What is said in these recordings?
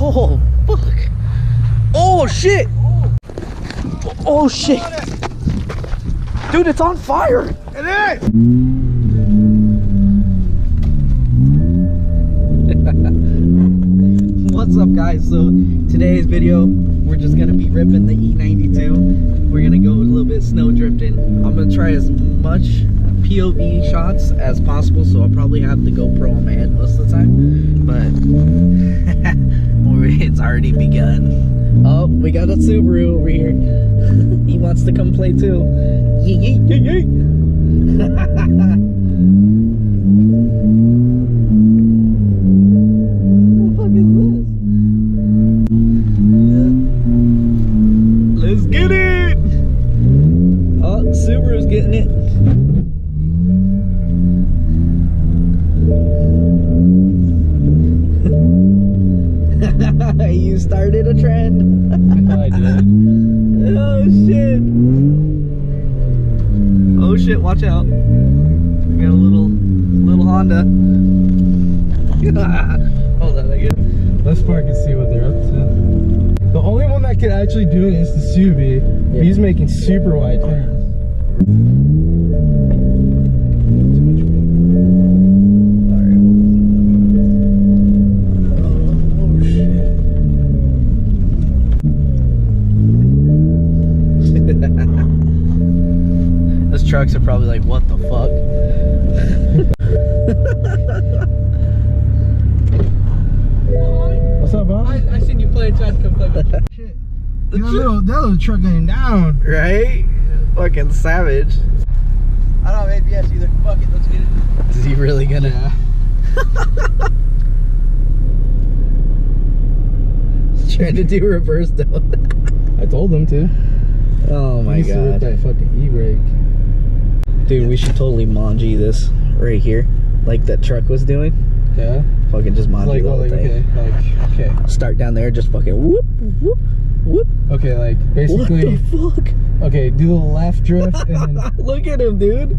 Oh, fuck. Oh, shit. Oh, shit. Dude, it's on fire. It is. What's up, guys? So today's video, we're just gonna be ripping the E92. We're gonna go a little bit snow drifting. I'm gonna try as much POV shots as possible, so I'll probably have the GoPro on my head most of the time, but it's already begun. Oh, we got a Subaru over here. He wants to come play too. Yee yee yee yee. Let's get it! Oh, Subaru's getting it. You started a trend. I did. Oh shit. Oh shit, watch out. We got a little Honda. Hold on, I get it. Let's park and see what they're up to. The only one that can actually do it is the Subi. Yeah. He's making super wide turns. Those trucks are probably like, what the fuck? What's up, boss? I seen you play and tried to come play with Shit. That little truck going down. Right? Fucking savage. I don't know, maybe yes, either. Fuck it, let's get it. Is he really gonna? Yeah. He's trying to do reverse though. I told him to. Oh my He needs to rip god. that fucking e-brake. Dude, we should totally manji this right here. Like that truck was doing. Yeah. Fucking just manji Like, the well, whole like, thing. okay. Start down there, just fucking whoop, whoop, whoop. Okay, like, basically. What the fuck? Okay, do the left drift and then. Look at him, dude.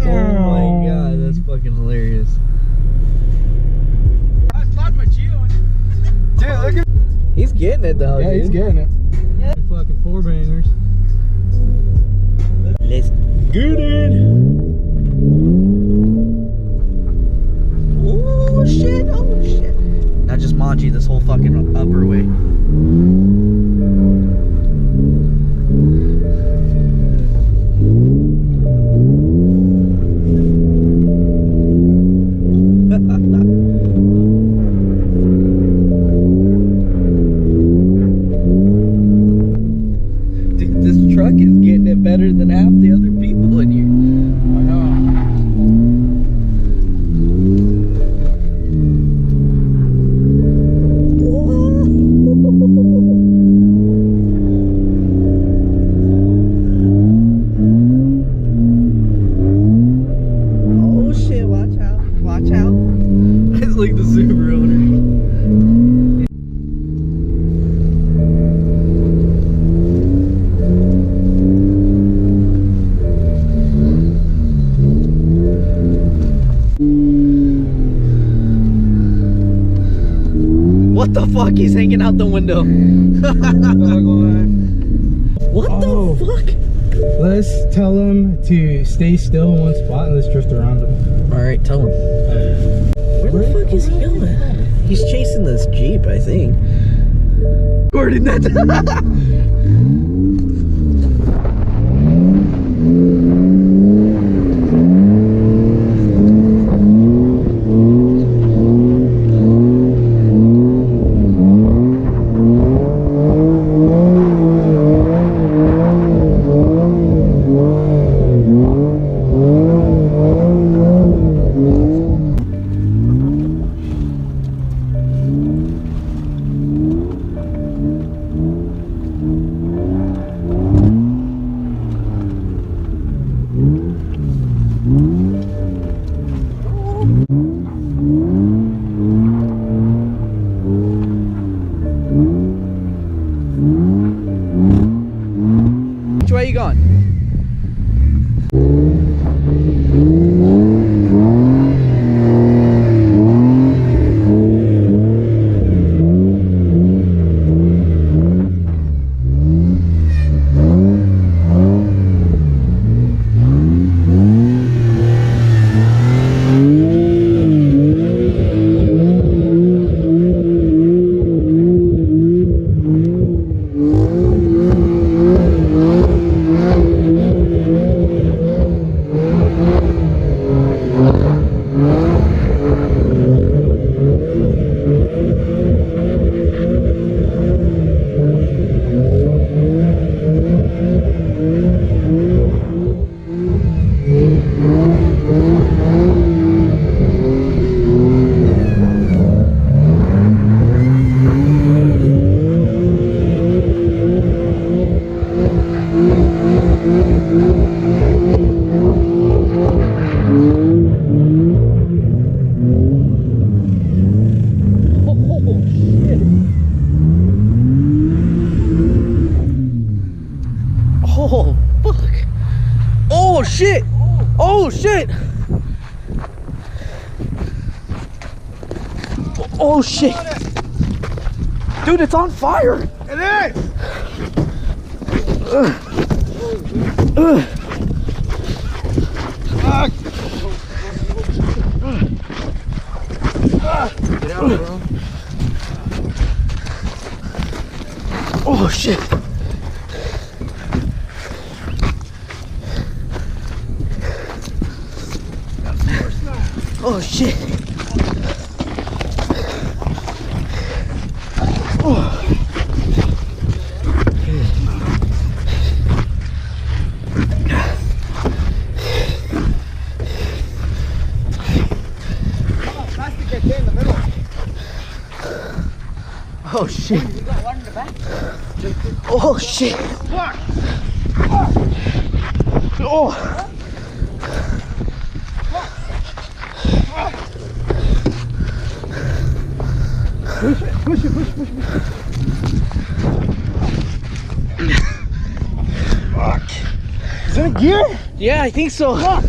Oh my god, that's fucking hilarious. Dude, look at. He's getting it though, Yeah, dude. he's getting it. Yeah. Fucking four bangers. Let's get it. Oh shit, oh shit. Now just manji this whole fucking upper way. Dude, this truck is getting it better than half the other people in here. I know. Oh shit, watch out. Watch out. It's like the Subaru owner. What the fuck? He's hanging out the window. What Oh. the fuck? Let's tell him to stay still in one spot and let's drift around him. Alright, tell him. Where the fuck is he going? He's chasing this Jeep, I think. Gordon, that's... Which way you going? Oh shit! Oh shit! Dude, it's on fire! It is! Get out, bro. Oh shit! Oh shit! Oh. Oh shit! You got one in the back? Oh shit! Oh! Push it. Fuck. Is that a gear? Yeah, I think so. Fuck.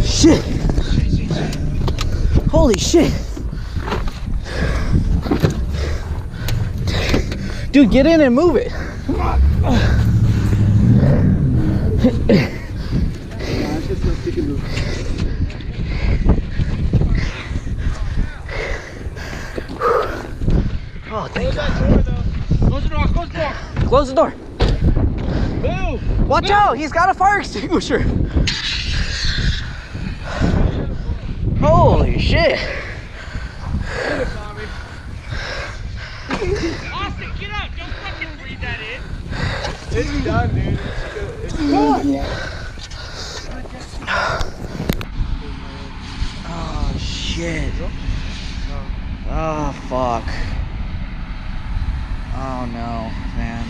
Shit! Holy shit! Dude, get in and move it. Come on. It's just not sticking to. Oh, thank God. Close the door, close the door. Close the door. Move. Watch out, he's got a fire extinguisher. Holy shit. Austin, get up. Don't fucking breathe that in. It's done, dude. It's good. Oh shit. Oh fuck. Oh no, man.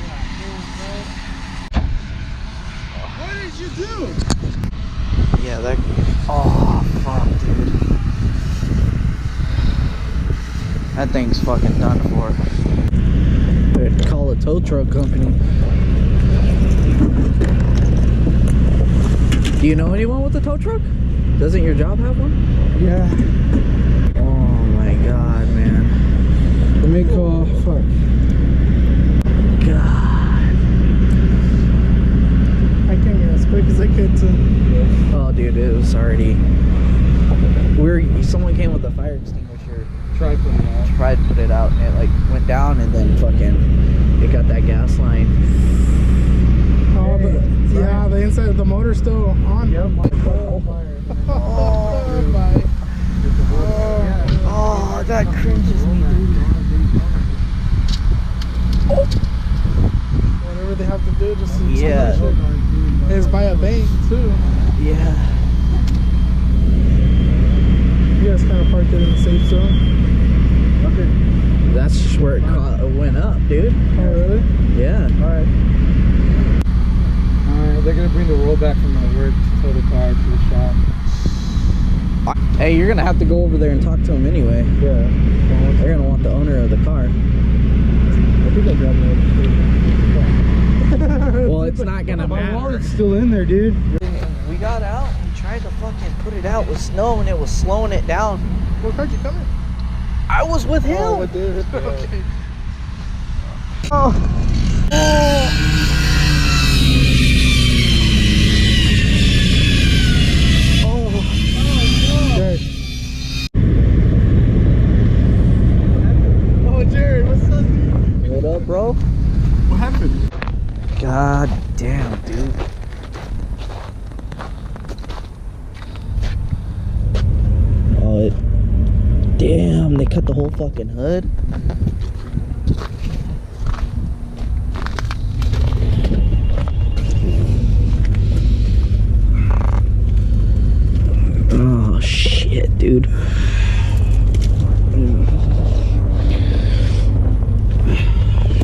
What did you do? Yeah, that. Oh fuck, dude. That thing's fucking done for. Better call a tow truck company. Do you know anyone with a tow truck? Doesn't your job have one? Yeah. Oh my god, man. Let me call. Fuck. God. I came here as quick as I could to. Oh, dude, it was already. Someone came with a fire extinguisher. Try putting it out. Tried to put it out, and it like went down, and then fucking it got that gas line. Oh, yeah, the inside of the motor's still on. Yep. Oh, that cringes me. Whatever they have to do, just to Yeah. it's by a bank too. Yeah. You guys kind of parked it in the safe zone. Okay. That's just where it went up, dude. Oh really? Yeah. Alright. Alright, they're gonna bring the roll back from my work to tow the car to the shop. Hey, you're gonna have to go over there and talk to him anyway. Yeah. They're gonna want the owner of the car. I think I grabbed it. Well, it's not gonna My matter. wallet's still in there, dude. We got out and tried to fucking put it out with snow, and it was slowing it down. What car you coming? I was with him. Oh, dude. Okay. Oh. Okay. Oh, Jerry, what's up, dude? What up, bro? What happened? God damn, dude. Oh, it. Damn, they cut the whole fucking hood. Oh, shit, dude.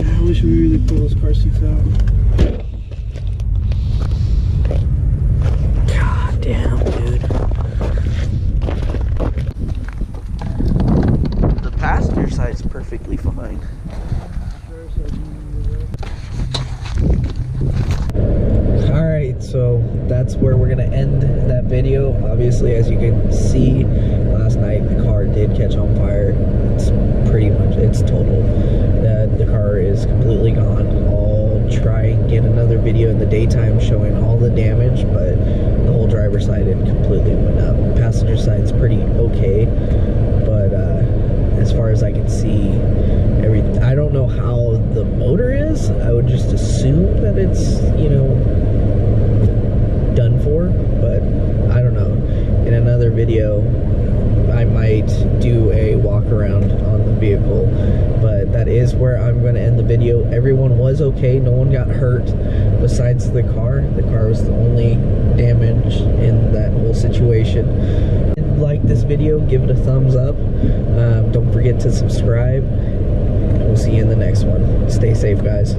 I wish we really pulled those car seats out. God damn, dude. The passenger side's perfectly fine. so that's where we're gonna end that video. Obviously, as you can see, last night the car did catch on fire. It's pretty much, it's total. The car is completely gone. I'll try and get another video in the daytime showing all the damage, but the whole driver's side, it completely went up. Passenger side's pretty okay, but as far as I can see, I don't know how the motor is. I would just assume that it's, you know, done for, but I don't know. In another video, I might do a walk around on the vehicle, but that is where I'm going to end the video. Everyone was okay. No one got hurt besides the car. The car was the only damage in that whole situation. If you like this video, give it a thumbs up. Don't forget to subscribe. We'll see you in the next one. Stay safe, guys.